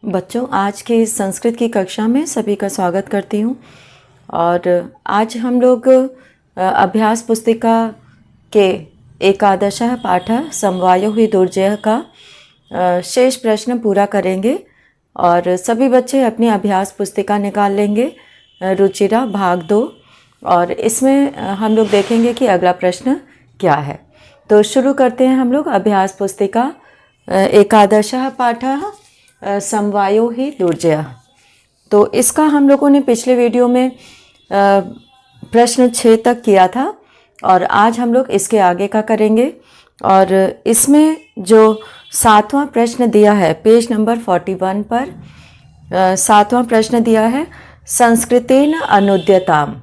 बच्चों, आज के इस संस्कृत की कक्षा में सभी का स्वागत करती हूँ। और आज हम लोग अभ्यास पुस्तिका के एकादशः पाठः समवायो हि दुर्जयः का शेष प्रश्न पूरा करेंगे। और सभी बच्चे अपनी अभ्यास पुस्तिका निकाल लेंगे, रुचिरा भाग 2। और इसमें हम लोग देखेंगे कि अगला प्रश्न क्या है। तो शुरू करते हैं हम लोग अभ्यास पुस्तिका एकादशः पाठः समवायो हि दुर्जयः। तो इसका हम लोगों ने पिछले वीडियो में प्रश्न 6 तक किया था और आज हम लोग इसके आगे का करेंगे। और इसमें जो 7वां प्रश्न दिया है पेज नंबर 41 पर 7वां प्रश्न दिया है, संस्कृतेन अनुद्यताम,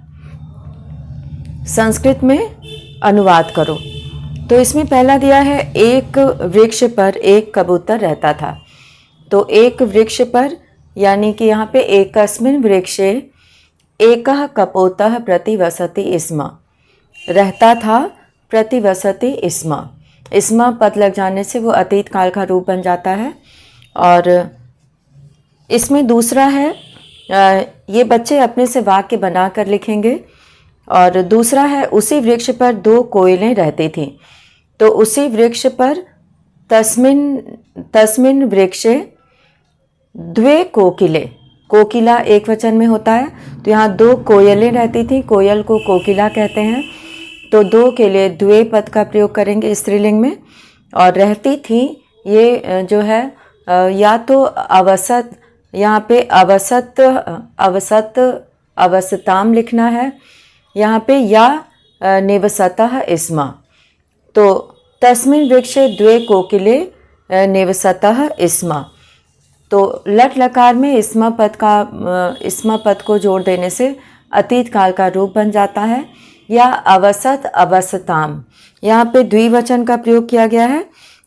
संस्कृत में अनुवाद करो। तो इसमें पहला दिया है, एक वृक्ष पर एक कबूतर रहता था। तो एक वृक्ष पर यानी कि यहाँ पे एकस्मिन् वृक्षे एकः कपोतः प्रतिवसति स्म, रहता था प्रतिवसति स्म। स्म पद लग जाने से वो अतीत काल का रूप बन जाता है। और इसमें दूसरा है, ये बच्चे अपने से वाक्य बना कर लिखेंगे। और दूसरा है, उसी वृक्ष पर 2 कोयलें रहती थीं। तो उसी वृक्ष पर तस्मिन् वृक्षे द्वे कोकिले, कोकिला एक वचन में होता है, तो यहाँ 2 कोयलें रहती थी, कोयल को कोकिला कहते हैं। तो 2 के लिए द्वे पद का प्रयोग करेंगे स्त्रीलिंग में। और रहती थी, ये जो है या तो अवसत, यहाँ पे अवसताम लिखना है यहाँ पे, या निवसतः स्म। तो तस्मिन् वृक्षे द्वे कोकिले निवसतः स्म। तो लट लकार में स्म पद को जोड़ देने से अतीत काल का रूप बन जाता है। या अवसत अवसताम, यहाँ पे द्विवचन का प्रयोग किया गया है,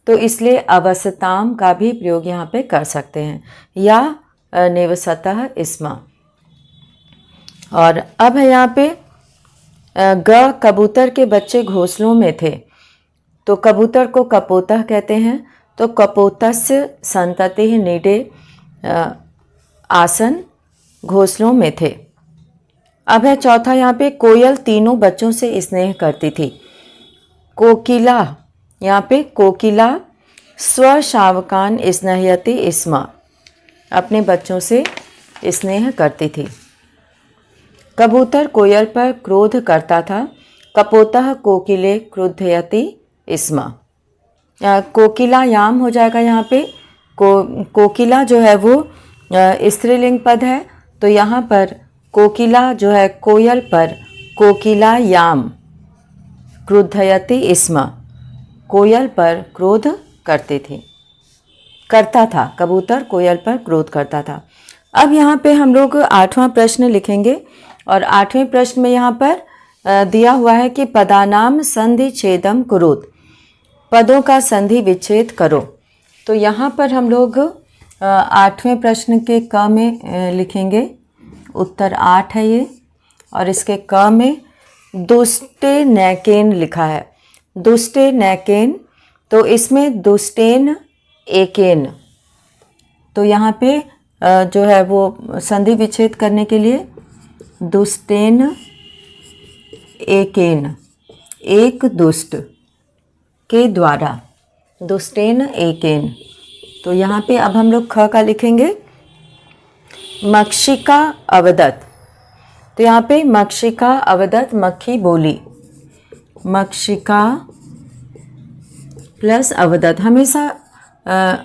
तो इसलिए अवसताम का भी प्रयोग यहाँ पे कर सकते हैं, या निवसतः स्म। और अब है यहाँ पे ग, कबूतर के बच्चे घोंसलों में थे। तो कबूतर को कपोतः कहते हैं। तो कपोतस्य संततिः नीडे आसन, घोंसलों में थे। अब है चौथा यहाँ पे, कोयल तीनों बच्चों से स्नेह करती थी। कोकिला, यहाँ पे कोकिला स्वशावकान स्नेहयति स्म, अपने बच्चों से स्नेह करती थी। कबूतर कोयल पर क्रोध करता था। कपोतः कोकिले क्रुद्धयति स्म। कोकिला याम हो जाएगा यहाँ पे। कोकिला जो है वो स्त्रीलिंग पद है, तो यहाँ पर कोकिला जो है कोयल पर कोकिला याम क्रुद्धयति स्म, कोयल पर क्रोध करता था। कबूतर कोयल पर क्रोध करता था। अब यहाँ पे हम लोग 8वां प्रश्न लिखेंगे। और 8वें प्रश्न में यहाँ पर दिया हुआ है कि पदानाम संधि छेदम कुरुत, पदों का संधि विच्छेद करो। तो यहाँ पर हम लोग 8वें प्रश्न के क में लिखेंगे, उत्तर 8 है ये। और इसके क में दुष्टे नैकेन लिखा है, दुष्टे नैकेन। तो इसमें दुष्टेन एकेन, तो यहाँ पे जो है वो संधि विच्छेद करने के लिए दुष्टेन एकेन, एक दुष्ट के द्वारा, दुष्टेन एकेन। तो यहाँ पे अब हम लोग ख का लिखेंगे, मक्षिका अवदत। तो यहाँ पे मक्षिका अवदत, मक्खी बोली, मक्षिका प्लस अवदत।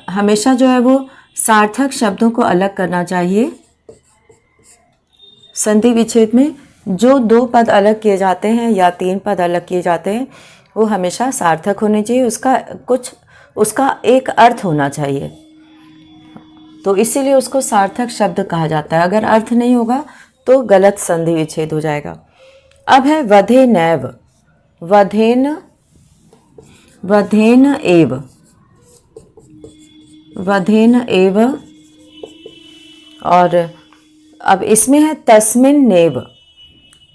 हमेशा जो है वो सार्थक शब्दों को अलग करना चाहिए। संधि विच्छेद में जो 2 पद अलग किए जाते हैं या 3 पद अलग किए जाते हैं, वो हमेशा सार्थक होने चाहिए, उसका एक अर्थ होना चाहिए। तो इसीलिए उसको सार्थक शब्द कहा जाता है। अगर अर्थ नहीं होगा तो गलत संधि विच्छेद हो जाएगा। अब है वधे नैव, वधेन एव, वधेन एव। और अब इसमें है तस्मिन नेव,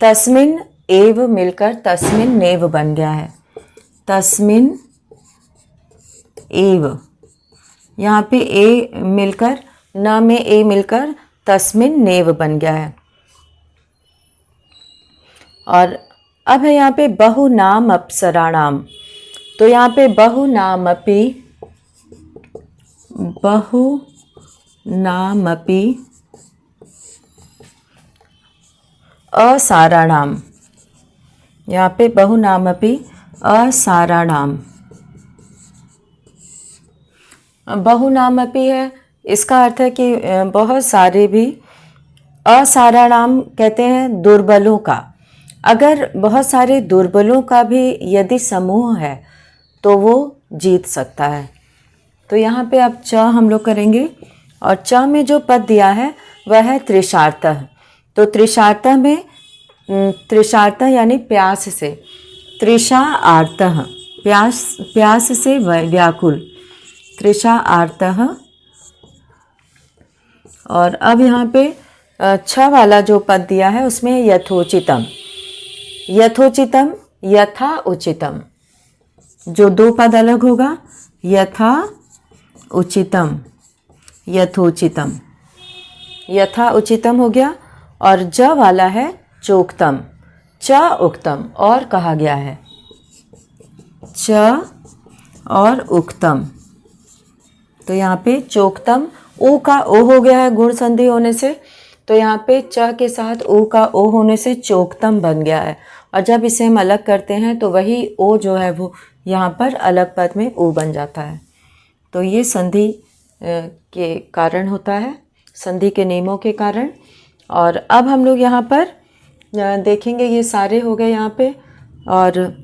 तस्मिन एव मिलकर तस्मिन नेव बन गया है, तस्मिन एव। यहाँ पे ए मिलकर न में ए मिलकर तस्मिन नेव बन गया है। और अब है यहाँ पे बहुनाम अप्सराणाम। तो यहाँ पे बहुनामपि असाराणाम। यहाँ पे बहुनामपि असाराणाम। बहुनामपि है, इसका अर्थ है कि बहुत सारे भी। असाराणाम कहते हैं दुर्बलों का। अगर बहुत सारे दुर्बलों का भी यदि समूह है तो वो जीत सकता है। तो यहाँ पे अब च हम लोग करेंगे, और च में जो पद दिया है वह है तृषार्तः। तो तृषार्तः में तृषार्तः यानी प्यास से, तृषा आर्तः प्यास से व्याकुल, तृषा आर्तः। और अब यहाँ पे छ वाला जो पद दिया है उसमें यथोचितम। यथोचितम यथा उचितम, जो दो पद अलग होगा, यथा उचितम यथोचितम, यथा उचितम हो गया। और ज वाला है चोक्तम, च उक्तम और कहा गया है, च और उक्तम। तो यहाँ पे चोक्तम ऊ का ओ हो गया है गुण संधि होने से, तो यहाँ पे च के साथ ऊ का ओ होने से चोक्तम बन गया है। और जब इसे हम अलग करते हैं तो वही ओ जो है वो यहाँ पर अलग पद में ऊ बन जाता है। तो ये संधि के कारण होता है, संधि के नियमों के कारण। और अब हम लोग यहाँ पर देखेंगे, ये सारे हो गए यहाँ पे। और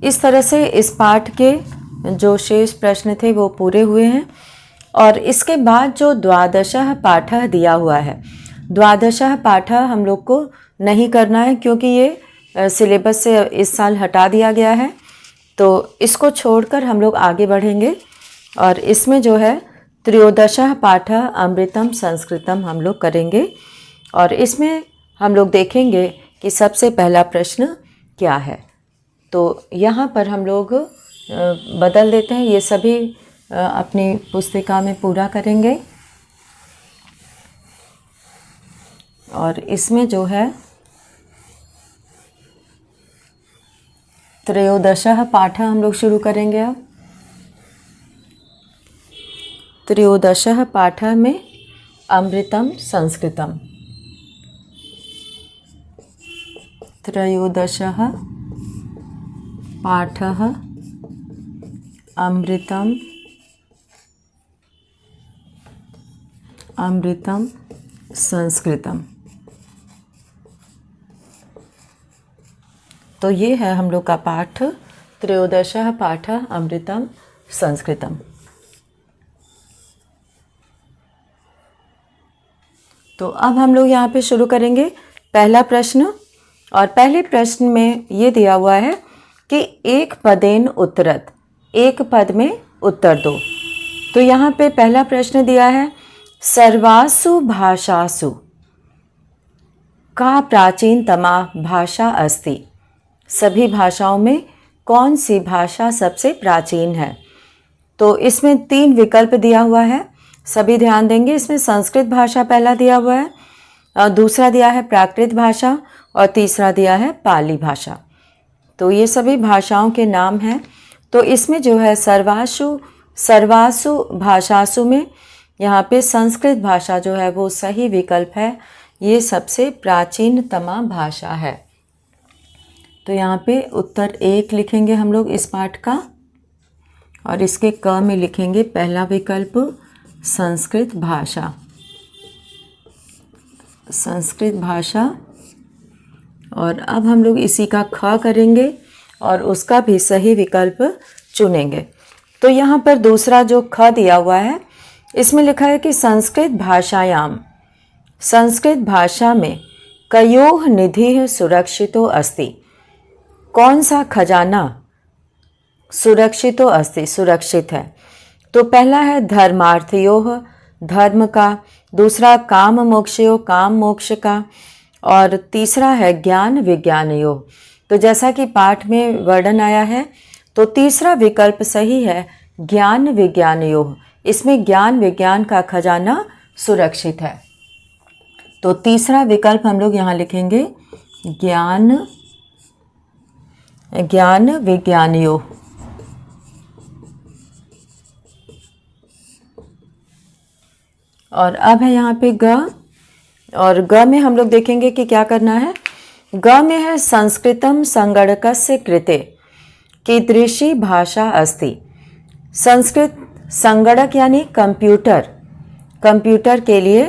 इस तरह से इस पाठ के जो शेष प्रश्न थे वो पूरे हुए हैं। और इसके बाद जो द्वादशः पाठः दिया हुआ है, द्वादशः पाठः हम लोग को नहीं करना है क्योंकि ये सिलेबस से इस साल हटा दिया गया है। तो इसको छोड़कर हम लोग आगे बढ़ेंगे। और इसमें जो है त्रयोदशः पाठः अमृतम संस्कृतम हम लोग करेंगे। और इसमें हम लोग देखेंगे कि सबसे पहला प्रश्न क्या है। तो यहाँ पर हम लोग बदल देते हैं, ये सभी अपनी पुस्तिका में पूरा करेंगे। और इसमें जो है त्रयोदशः पाठः हम लोग शुरू करेंगे। अब त्रयोदशः पाठः में अमृतम संस्कृतम, त्रयोदशः पाठः अमृतम संस्कृतम। तो ये है हम लोग का पाठ, त्रयोदशः पाठः अमृतम संस्कृतम। तो अब हम लोग यहाँ पे शुरू करेंगे पहला प्रश्न। और पहले प्रश्न में ये दिया हुआ है कि एक पदेन उत्तरत, एक पद में उत्तर दो। तो यहाँ पे पहला प्रश्न दिया है, सर्वासु भाषासु का प्राचीनतमा भाषा अस्ति। सभी भाषाओं में कौन सी भाषा सबसे प्राचीन है। तो इसमें 3 विकल्प दिया हुआ है, सभी ध्यान देंगे। इसमें संस्कृत भाषा पहला दिया हुआ है, और दूसरा दिया है प्राकृत भाषा, और तीसरा दिया है पाली भाषा। तो ये सभी भाषाओं के नाम हैं। तो इसमें जो है सर्वासु भाषासु में यहाँ पे संस्कृत भाषा जो है वो सही विकल्प है, ये सबसे प्राचीनतमा भाषा है। तो यहाँ पे उत्तर 1 लिखेंगे हम लोग इस पाठ का, और इसके क में लिखेंगे पहला विकल्प संस्कृत भाषा, संस्कृत भाषा। और अब हम लोग इसी का ख करेंगे और उसका भी सही विकल्प चुनेंगे। तो यहाँ पर दूसरा जो ख दिया हुआ है इसमें लिखा है कि संस्कृत भाषायाम, संस्कृत भाषा में कयोः निधिः सुरक्षितो अस्ति। कौन सा खजाना सुरक्षितो अस्ति, सुरक्षित है। तो पहला है धर्मार्थयोः, धर्म का, दूसरा काम मोक्षयोः, काम मोक्ष का, और तीसरा है ज्ञान विज्ञानयोः। तो जैसा कि पाठ में वर्णन आया है तो तीसरा विकल्प सही है, ज्ञान विज्ञानयोः। इसमें ज्ञान विज्ञान का खजाना सुरक्षित है। तो तीसरा विकल्प हम लोग यहाँ लिखेंगे ज्ञान विज्ञानियों। और अब है यहाँ पे ग, और ग में हम लोग देखेंगे कि क्या करना है। ग में है संस्कृतम संगणकस्य कृते कीदृशी भाषा अस्ति। संस्कृत संगणक यानी कंप्यूटर, कंप्यूटर के लिए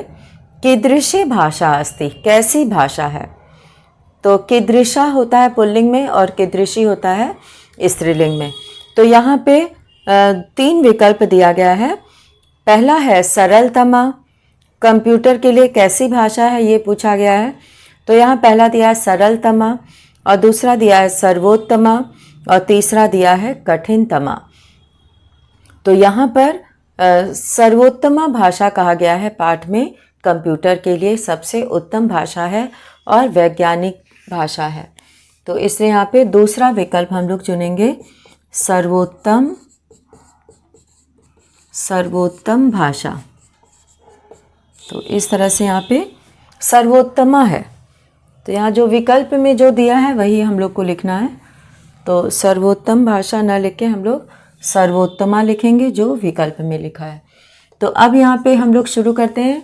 कीदृशी भाषा अस्ति, कैसी भाषा है। तो कीदृशा होता है पुल्लिंग में और कीदृशी होता है स्त्रीलिंग में। तो यहाँ पे 3 विकल्प दिया गया है। पहला है सरलतमा, कंप्यूटर के लिए कैसी भाषा है ये पूछा गया है। तो यहाँ पहला दिया है सरलतमा, और दूसरा दिया है सर्वोत्तमा, और तीसरा दिया है कठिनतमा। तो यहाँ पर सर्वोत्तमा भाषा कहा गया है पाठ में, कंप्यूटर के लिए सबसे उत्तम भाषा है और वैज्ञानिक भाषा है। तो इसलिए यहाँ पे दूसरा विकल्प हम लोग चुनेंगे, सर्वोत्तम भाषा। तो इस तरह से यहाँ पे सर्वोत्तमा है। तो यहाँ जो विकल्प में जो दिया है वही हम लोग को लिखना है। तो सर्वोत्तम भाषा न लिख के हम लोग सर्वोत्तमा लिखेंगे जो विकल्प में लिखा है। तो अब यहाँ पे हम लोग शुरू करते हैं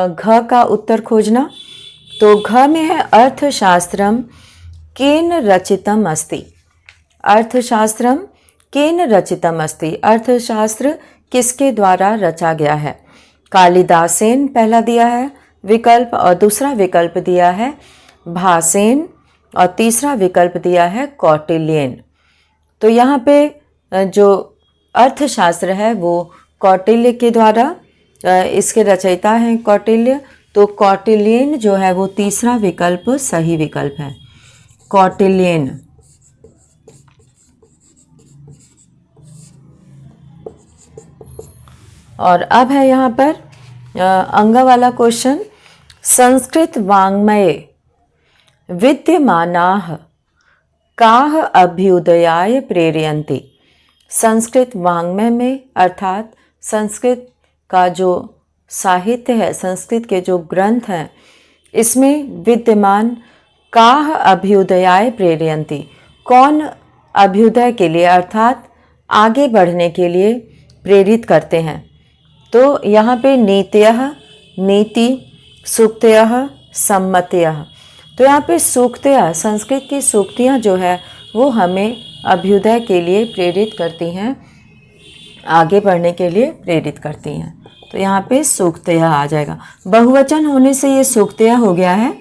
घ का उत्तर खोजना। तो घ में है अर्थशास्त्रम केन रचितम अस्ति। अर्थशास्त्रम केन रचितम अस्ति, अर्थशास्त्र किसके द्वारा रचा गया है। कालिदासेन पहला दिया है विकल्प, और दूसरा विकल्प दिया है भासेन, और तीसरा विकल्प दिया है कौटिल्यन। तो यहाँ पे जो अर्थशास्त्र है वो कौटिल्य के द्वारा, इसके रचयिता हैं कौटिल्य। तो कौटिल्यन जो है वो तीसरा विकल्प सही विकल्प है, कौटिल्यन। और अब है यहाँ पर अंग वाला क्वेश्चन, संस्कृत वाङ्मये विद्यमानाः काः अभ्युदयाय प्रेरयन्ति। संस्कृत वाङ्मय में अर्थात संस्कृत का जो साहित्य है, संस्कृत के जो ग्रंथ हैं, इसमें विद्यमान काः अभ्युदयाय प्रेरयन्ति, कौन अभ्युदय के लिए अर्थात आगे बढ़ने के लिए प्रेरित करते हैं। तो यहाँ पे नीतयः, नीति, सूक्तयः, सम्मतयः। तो यहाँ पे सूक्तयः, संस्कृत की सूक्तियाँ जो है वो हमें अभ्युदय के लिए प्रेरित करती हैं, आगे बढ़ने के लिए प्रेरित करती हैं। तो यहाँ पे सूक्तयः आ जाएगा। बहुवचन होने से ये सूक्तयः हो गया है।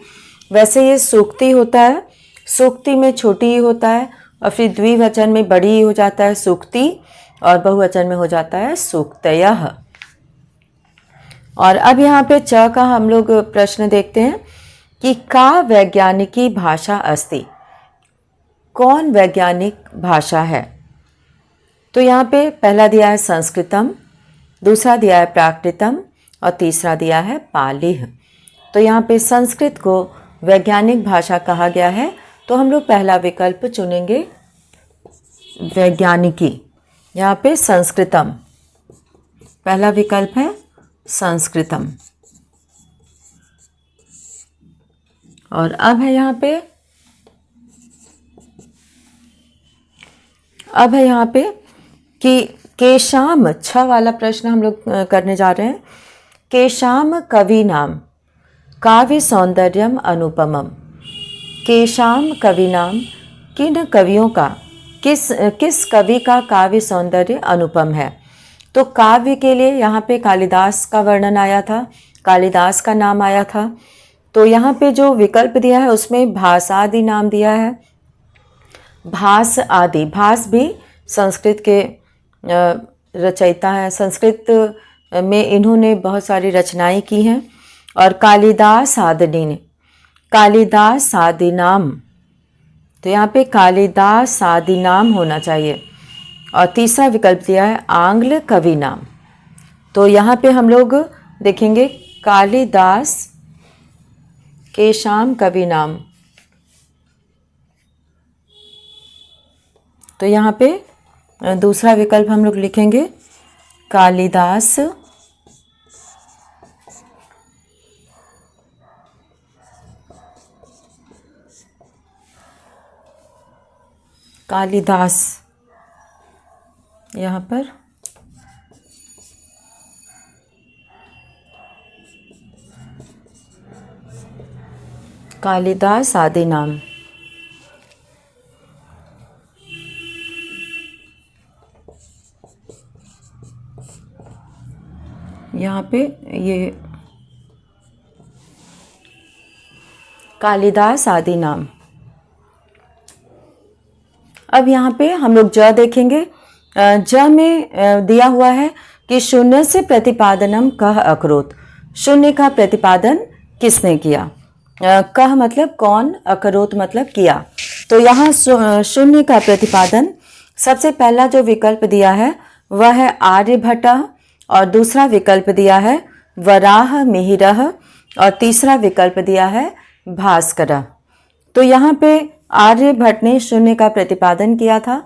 वैसे ये सूक्ति होता है, सूक्ति में छोटी ही होता है, और फिर द्विवचन में बड़ी ही हो जाता है सूक्ति, और बहुवचन में हो जाता है सूक्तयः। और अब यहाँ पे च का हम लोग प्रश्न देखते हैं कि का वैज्ञानिकी भाषा अस्ति, कौन वैज्ञानिक भाषा है। तो यहाँ पे पहला दिया है संस्कृतम, दूसरा दिया है प्राकृतम, और तीसरा दिया है पालिः। तो यहाँ पे संस्कृत को वैज्ञानिक भाषा कहा गया है। तो हम लोग पहला विकल्प चुनेंगे वैज्ञानिकी। यहाँ पे संस्कृतम पहला विकल्प है, संस्कृतम। और अब है यहाँ पे कि केशाम, छ वाला प्रश्न हम लोग करने जा रहे हैं। केशाम कवि नाम काव्य सौंदर्यम अनुपमम। केशाम कवि नाम, किन कवियों का, किस कवि का काव्य सौंदर्य अनुपम है। तो काव्य के लिए यहाँ पे कालिदास का वर्णन आया था, कालिदास का नाम आया था। तो यहाँ पे जो विकल्प दिया है उसमें भासादि नाम दिया है, भास आदि। भास भी संस्कृत के रचयिता हैं, संस्कृत में इन्होंने बहुत सारी रचनाएं की हैं। और कालिदास आदि ने, कालिदास आदि नाम, तो यहाँ पे कालिदास आदि नाम होना चाहिए। और तीसरा विकल्प दिया है आंग्ल कवि नाम। तो यहाँ पे हम लोग देखेंगे कालिदास केशाम कवि नाम। तो यहाँ पे दूसरा विकल्प हम लोग लिखेंगे कालिदास कालिदास, यहाँ पर कालिदास आदि नाम। यहाँ पे ये कालिदास आदि नाम। अब यहाँ पे हम लोग ज देखेंगे। ज में दिया हुआ है कि शून्य से प्रतिपादनम कह अकरोत। शून्य का प्रतिपादन किसने किया? कह मतलब कौन, अकरोत मतलब किया। तो यहाँ शून्य का प्रतिपादन सबसे पहला जो विकल्प दिया है वह है आर्यभट्टः, और दूसरा विकल्प दिया है वराह मिहिरः, और तीसरा विकल्प दिया है भास्करः। तो यहाँ पे आर्यभट्ट ने शून्य का प्रतिपादन किया था।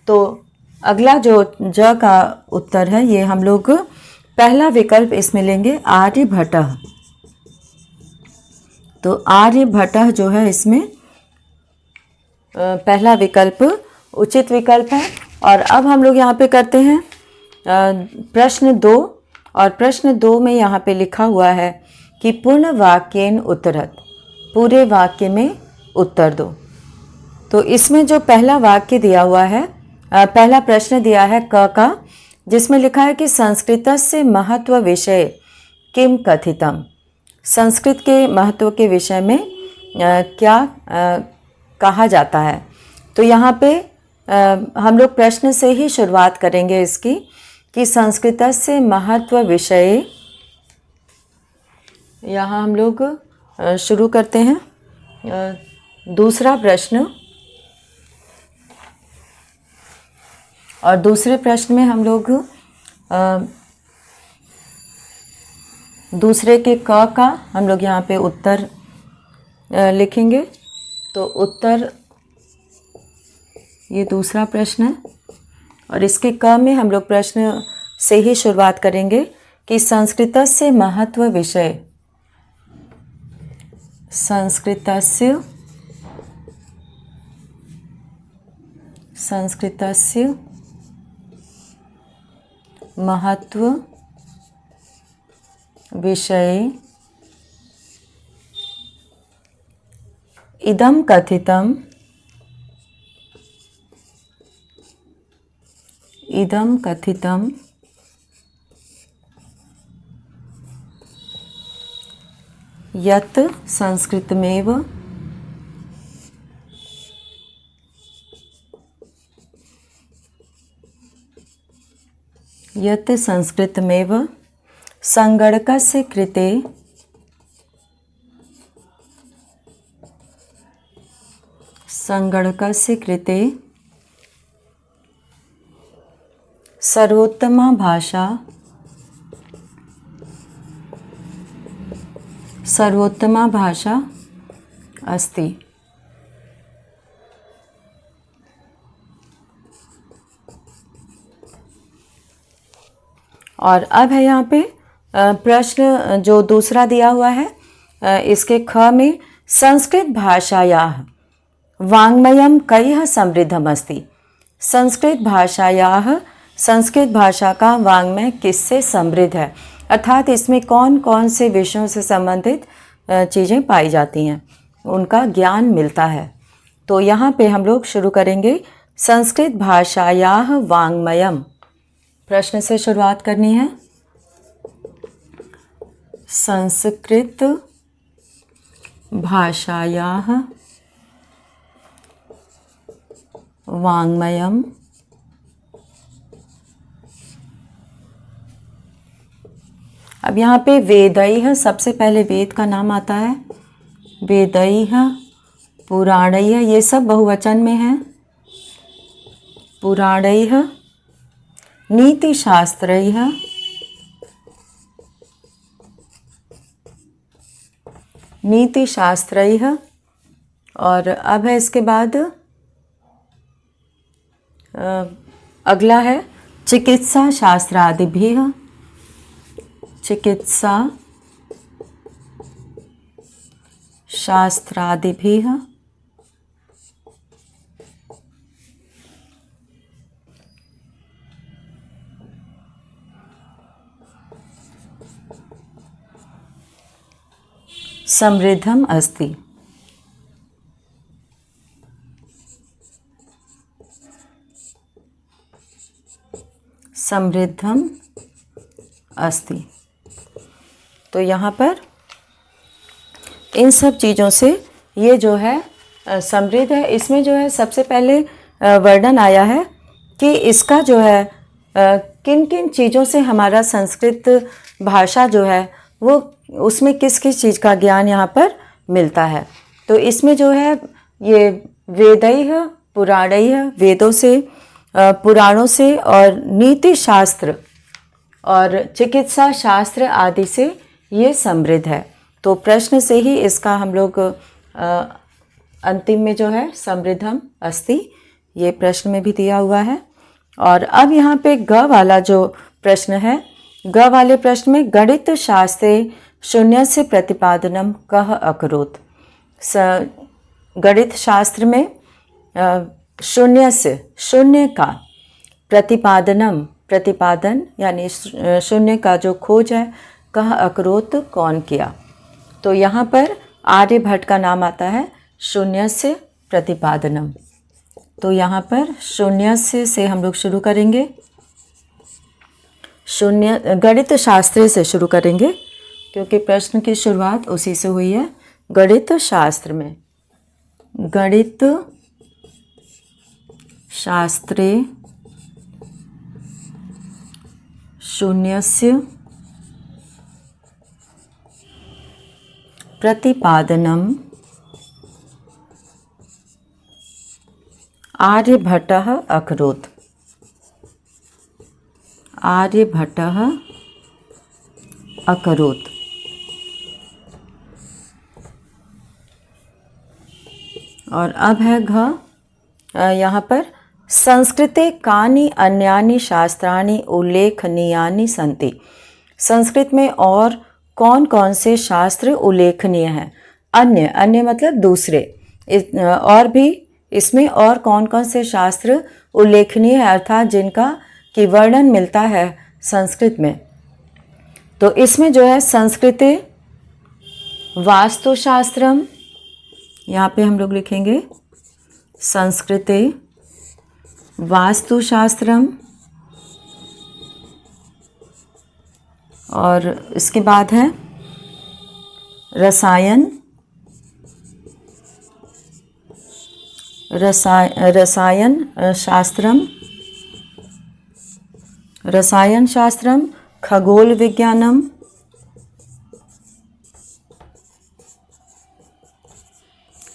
तो अगला जो ज का उत्तर है ये हम लोग पहला विकल्प इसमें लेंगे आर्यभट्टः। तो आर्यभट्टः जो है इसमें पहला विकल्प उचित विकल्प है। और अब हम लोग यहाँ पे करते हैं प्रश्न 2, और प्रश्न 2 में यहाँ पे लिखा हुआ है कि पूर्ण वाक्येन उत्तरत, पूरे वाक्य में उत्तर दो। तो इसमें जो पहला वाक्य दिया हुआ है, पहला प्रश्न दिया है क का, जिसमें लिखा है कि संस्कृतस्य महत्व विषय किम कथितम। संस्कृत के महत्व के विषय में क्या कहा जाता है। तो यहाँ पे हम लोग प्रश्न से ही शुरुआत करेंगे इसकी कि संस्कृतस्य महत्व विषय। यहाँ हम लोग शुरू करते हैं दूसरा प्रश्न, और दूसरे प्रश्न में हम लोग दूसरे के क का हम लोग यहाँ पे उत्तर लिखेंगे। तो उत्तर ये दूसरा प्रश्न है, और इसके क में हम लोग प्रश्न से ही शुरुआत करेंगे कि संस्कृतस्य महत्व विषय, संस्कृतस्य महत्व विषय इदं कथितम् यत् संस्कृतमेव संगणकस्य कृते सर्वोत्तमा भाषा अस्ति। और अब है यहाँ पे प्रश्न जो दूसरा दिया हुआ है, इसके ख में संस्कृत भाषायाः वाङ्मयं कैः समृद्धम् अस्ति। संस्कृत भाषा का वाङ्मय किससे समृद्ध है, अर्थात इसमें कौन कौन से विषयों से संबंधित चीज़ें पाई जाती हैं, उनका ज्ञान मिलता है। तो यहाँ पे हम लोग शुरू करेंगे संस्कृत भाषायाः वाङ्मयम्। प्रश्न से शुरुआत करनी है। संस्कृत भाषायाः वाङ्मयम् अब यहाँ पे वेदैः, सबसे पहले वेद का नाम आता है। वेदैः, पुराणैः, ये सब बहुवचन में है। पुराणैः, नीतिशास्त्रैः, और अब है इसके बाद अगला है चिकित्सा शास्त्रादिभिः, समृद्धम अस्ति। समृद्धम अस्ति। तो यहाँ पर इन सब चीज़ों से ये जो है समृद्ध है। इसमें जो है सबसे पहले वर्णन आया है कि इसका जो है किन किन चीज़ों से हमारा संस्कृत भाषा जो है वो उसमें किस किस चीज़ का ज्ञान यहाँ पर मिलता है। तो इसमें जो है ये वेदैः पुराणैः, वेदों से पुराणों से और नीति शास्त्र और चिकित्सा शास्त्र आदि से ये समृद्ध है। तो प्रश्न से ही इसका हम लोग अंतिम में जो है समृद्धम अस्ति, ये प्रश्न में भी दिया हुआ है। और अब यहाँ पे ग वाला जो प्रश्न है, ग वाले प्रश्न में गणित शास्त्रे शून्यस्य प्रतिपादनम कः अकरोत्। गणित शास्त्र में शून्य का प्रतिपादन यानी शून्य का जो खोज है, कः अकरोत् कौन किया। तो यहाँ पर आर्यभट्ट का नाम आता है शून्यस्य प्रतिपादनम। तो यहाँ पर शून्यस्य से हम लोग शुरू करेंगे, गणित शास्त्र से शुरू करेंगे क्योंकि प्रश्न की शुरुआत उसी से हुई है। गणित शास्त्र में, गणित शास्त्रे शून्यस्य प्रतिपादनम आर्यभट्टः अकरोत्। आर्यभट्टः अकरोत्। और अब है घ, यहाँ पर संस्कृते कानि अन्यानि शास्त्राणि उल्लेखनीयानि सन्ति। संस्कृत में और कौन कौन से शास्त्र उल्लेखनीय हैं। अन्य मतलब दूसरे, और भी इसमें और कौन कौन से शास्त्र उल्लेखनीय है अर्थात जिनका कि वर्णन मिलता है संस्कृत में। तो इसमें जो है संस्कृते वास्तुशास्त्रम, यहाँ पे हम लोग लिखेंगे संस्कृते वास्तुशास्त्रम। और इसके बाद है रसायन शास्त्रम, रसायन शास्त्रम, खगोल विज्ञानम,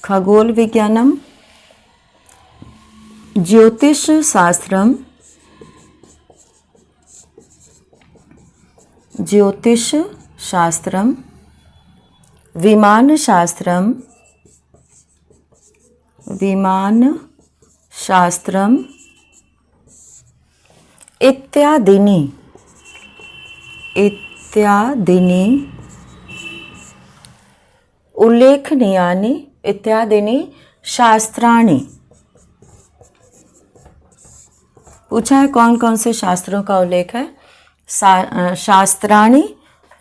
खगोल विज्ञानम, ज्योतिष शास्त्रम, ज्योतिष शास्त्रम, विमान शास्त्रम, विमान शास्त्रम इत्यादिनी उल्लेखनीयानि इत्यादिनी शास्त्राणि। पूछा है कौन कौन से शास्त्रों का उल्लेख है। शास्त्राणि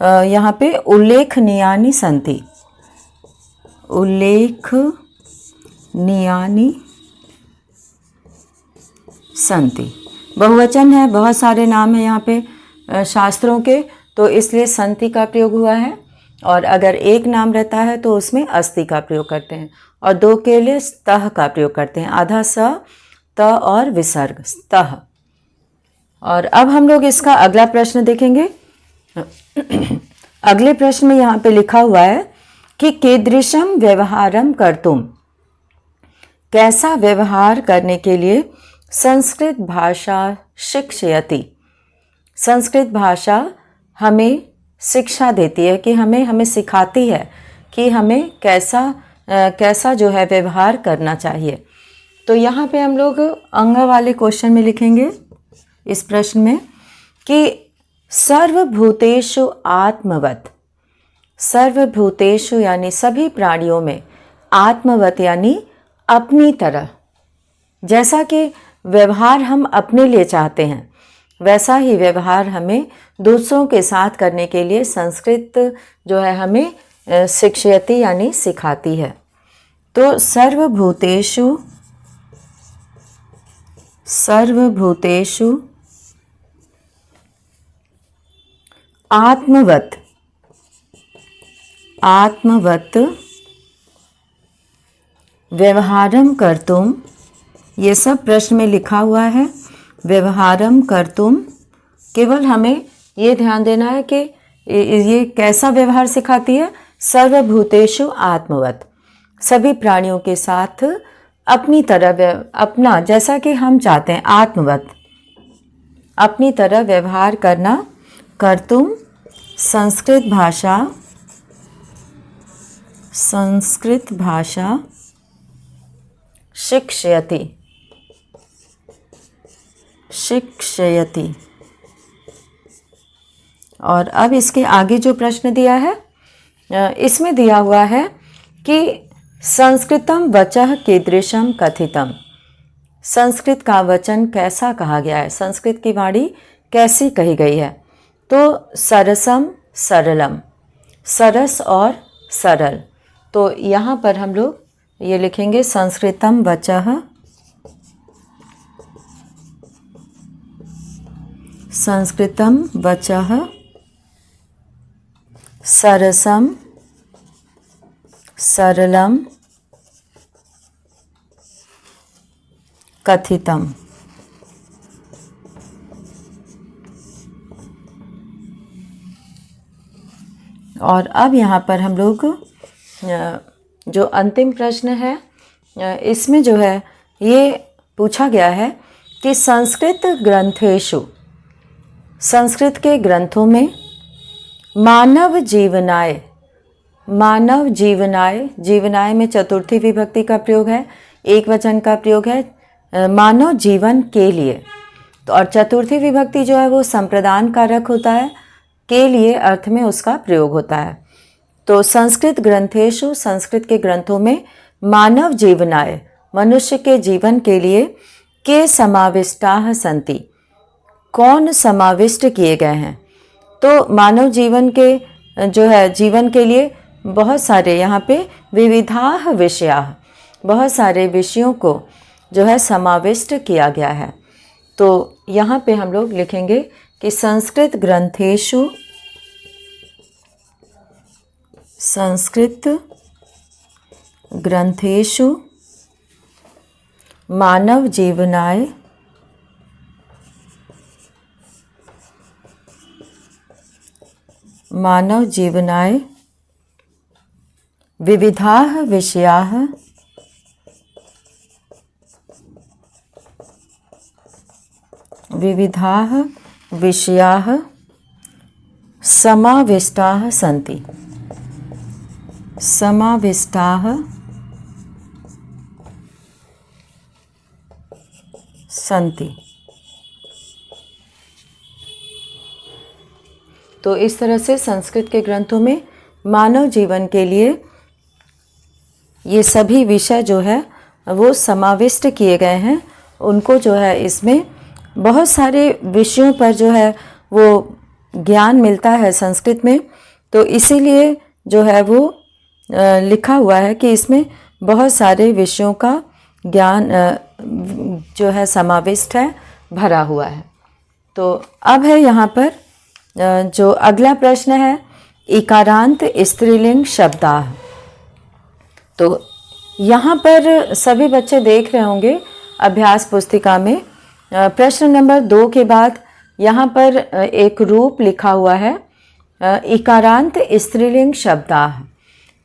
यहाँ पे उल्लेखनीयानि सन्ति, उल्लेखनीयानि सन्ति। बहुवचन है, बहुत सारे नाम है यहाँ पे शास्त्रों के, तो इसलिए संति का प्रयोग हुआ है। और अगर एक नाम रहता है तो उसमें अस्ति का प्रयोग करते हैं, और दो के लिए स्तः का प्रयोग करते हैं, आधा स त और विसर्ग स्तः। और अब हम लोग इसका अगला प्रश्न देखेंगे। अगले प्रश्न में यहाँ पे लिखा हुआ है कि कीदृशम व्यवहारम कर्तुम, कैसा व्यवहार करने के लिए संस्कृत भाषा शिक्षयति। संस्कृत भाषा हमें शिक्षा देती है कि हमें सिखाती है कि हमें कैसा जो है व्यवहार करना चाहिए। तो यहाँ पे हम लोग अंग वाले क्वेश्चन में लिखेंगे इस प्रश्न में कि सर्वभूतेषु आत्मवत्। सर्वभूतेषु यानी सभी प्राणियों में, आत्मवत् यानी अपनी तरह। जैसा कि व्यवहार हम अपने लिए चाहते हैं वैसा ही व्यवहार हमें दूसरों के साथ करने के लिए संस्कृत जो है हमें शिक्षयति यानी सिखाती है। तो सर्वभूतेषु आत्मवत् व्यवहारं कर्तुम, ये सब प्रश्न में लिखा हुआ है। व्यवहारं कर्तुम, केवल हमें ये ध्यान देना है कि ये कैसा व्यवहार सिखाती है। सर्वभूतेषु आत्मवत्, सभी प्राणियों के साथ अपनी तरह, अपना जैसा कि हम चाहते हैं, आत्मवत् अपनी तरह व्यवहार करना। कर्तुम, संस्कृत भाषा शिक्षयति। और अब इसके आगे जो प्रश्न दिया है, इसमें दिया हुआ है कि संस्कृतम वचः कीदृशम कथितम, संस्कृत का वचन कैसा कहा गया है, संस्कृत की वाणी कैसी कही गई है। तो सरसम सरलम, सरस और सरल। तो यहाँ पर हम लोग ये लिखेंगे संस्कृतम वचः सरसम सरलम कथितम। और अब यहाँ पर हम लोग जो अंतिम प्रश्न है, इसमें जो है ये पूछा गया है कि संस्कृत ग्रंथेषु, संस्कृत के ग्रंथों में मानव जीवनाय, जीवनाय में चतुर्थी विभक्ति का प्रयोग है, एक वचन का प्रयोग है, मानव जीवन के लिए। तो और चतुर्थी विभक्ति जो है वो संप्रदान कारक होता है, के लिए अर्थ में उसका प्रयोग होता है। तो संस्कृत ग्रंथेषु, संस्कृत के ग्रंथों में मानव जीवनाय, मनुष्य के जीवन के लिए के समाविष्टाः सन्ति, कौन समाविष्ट किए गए हैं। तो मानव जीवन के जो है, जीवन के लिए बहुत सारे यहाँ पे विविधाः विषयाः, बहुत सारे विषयों को जो है समाविष्ट किया गया है। तो यहाँ पे हम लोग लिखेंगे कि संस्कृत ग्रंथेषु मानव जीवनाय विविधाः विषयाः समाविष्टाः सन्ति। तो इस तरह से संस्कृत के ग्रंथों में मानव जीवन के लिए ये सभी विषय जो है वो समाविष्ट किए गए हैं। उनको जो है इसमें बहुत सारे विषयों पर जो है वो ज्ञान मिलता है संस्कृत में। तो इसीलिए जो है वो लिखा हुआ है कि इसमें बहुत सारे विषयों का ज्ञान जो है समाविष्ट है, भरा हुआ है। तो अब है यहाँ पर जो अगला प्रश्न है, इकारांत स्त्रीलिंग शब्दाः। तो यहाँ पर सभी बच्चे देख रहे होंगे अभ्यास पुस्तिका में प्रश्न नंबर 2 के बाद यहाँ पर एक रूप लिखा हुआ है, इकारांत स्त्रीलिंग शब्दाः।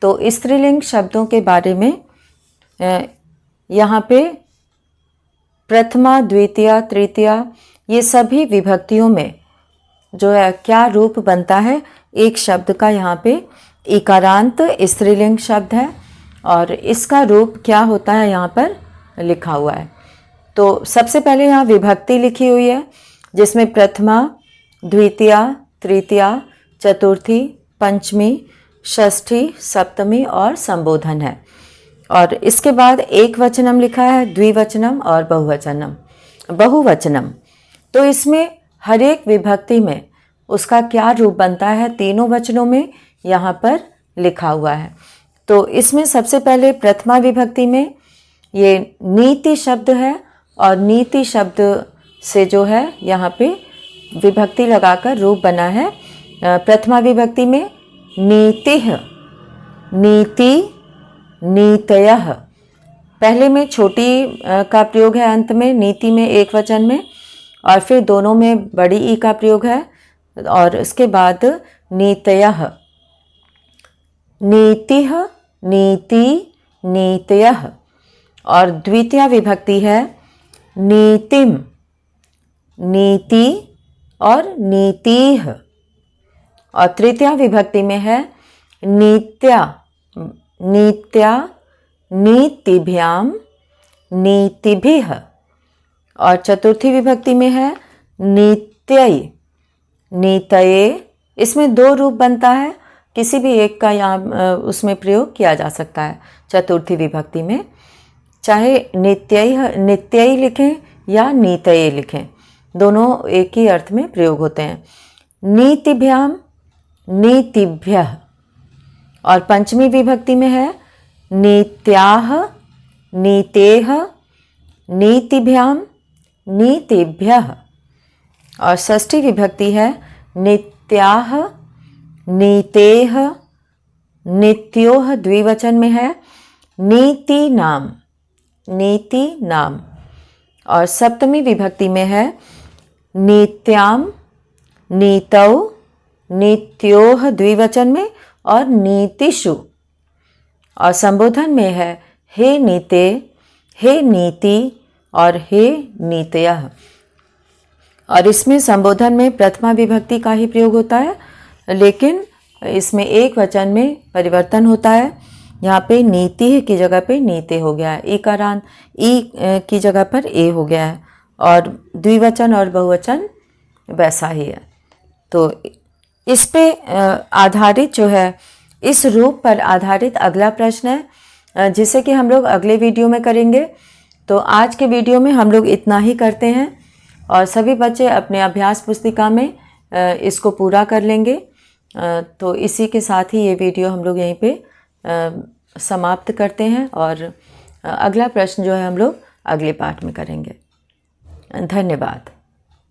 तो स्त्रीलिंग शब्दों के बारे में यहाँ पे प्रथमा, द्वितीया, तृतीया, ये सभी विभक्तियों में जो है क्या रूप बनता है एक शब्द का। यहाँ पे इकारांत स्त्रीलिंग शब्द है और इसका रूप क्या होता है यहाँ पर लिखा हुआ है। तो सबसे पहले यहाँ विभक्ति लिखी हुई है जिसमें प्रथमा, द्वितीया, तृतीया, चतुर्थी, पंचमी, षष्ठी, सप्तमी और संबोधन है। और इसके बाद एक वचनम लिखा है, द्विवचनम और बहुवचनम। तो इसमें हर एक विभक्ति में उसका क्या रूप बनता है तीनों वचनों में यहाँ पर लिखा हुआ है। तो इसमें सबसे पहले प्रथमा विभक्ति में ये नीति शब्द है और नीति शब्द से जो है यहाँ पे विभक्ति लगाकर रूप बना है। प्रथमा विभक्ति में नीतिः, नीति, नीतयः। पहले में छोटी का प्रयोग है अंत में, नीति में एक वचन में, और फिर दोनों में बड़ी ई का प्रयोग है, और उसके बाद नीतयः, नीतिः, नीति, नीतयः। और द्वितीय विभक्ति है नीतिम, नीति और नीतिः। और तृतीय विभक्ति में है नीत्या, नीत्या, नीतिभ्याम, नीतिभिः। और चतुर्थी विभक्ति में है नीत्यै, नीतये। इसमें दो रूप बनता है, किसी भी एक का यहाँ उसमें प्रयोग किया जा सकता है चतुर्थी विभक्ति में, चाहे नित्यै लिखें या नीतये लिखें, दोनों एक ही अर्थ में प्रयोग होते हैं। नीतिभ्याम, नीतिभ्यः। और पंचमी विभक्ति में है नीत्याः, नीतेः, नीतिभ्याम, नीतिभ्यः। और षष्ठी विभक्ति है नित्याः, नीतेः, नित्योः। द्विवचन में है नीति नाम, नीति नाम। और सप्तमी विभक्ति में है नीत्याम, नीतौ, नीत्योः द्विवचन में, और नीतिषु। और संबोधन में है हे नीते, हे नीति और हे नीतयः। और इसमें संबोधन में प्रथमा विभक्ति का ही प्रयोग होता है, लेकिन इसमें एक वचन में परिवर्तन होता है। यहाँ पे नीति की जगह पे नीते हो गया है, ईकारांत ई की जगह पर ए हो गया है, और द्विवचन और बहुवचन वैसा ही है। तो इस पे आधारित जो है, इस रूप पर आधारित अगला प्रश्न है, जिसे कि हम लोग अगले वीडियो में करेंगे। तो आज के वीडियो में हम लोग इतना ही करते हैं, और सभी बच्चे अपने अभ्यास पुस्तिका में इसको पूरा कर लेंगे। तो इसी के साथ ही ये वीडियो हम लोग यहीं पे समाप्त करते हैं, और अगला प्रश्न जो है हम लोग अगले पाठ में करेंगे। धन्यवाद।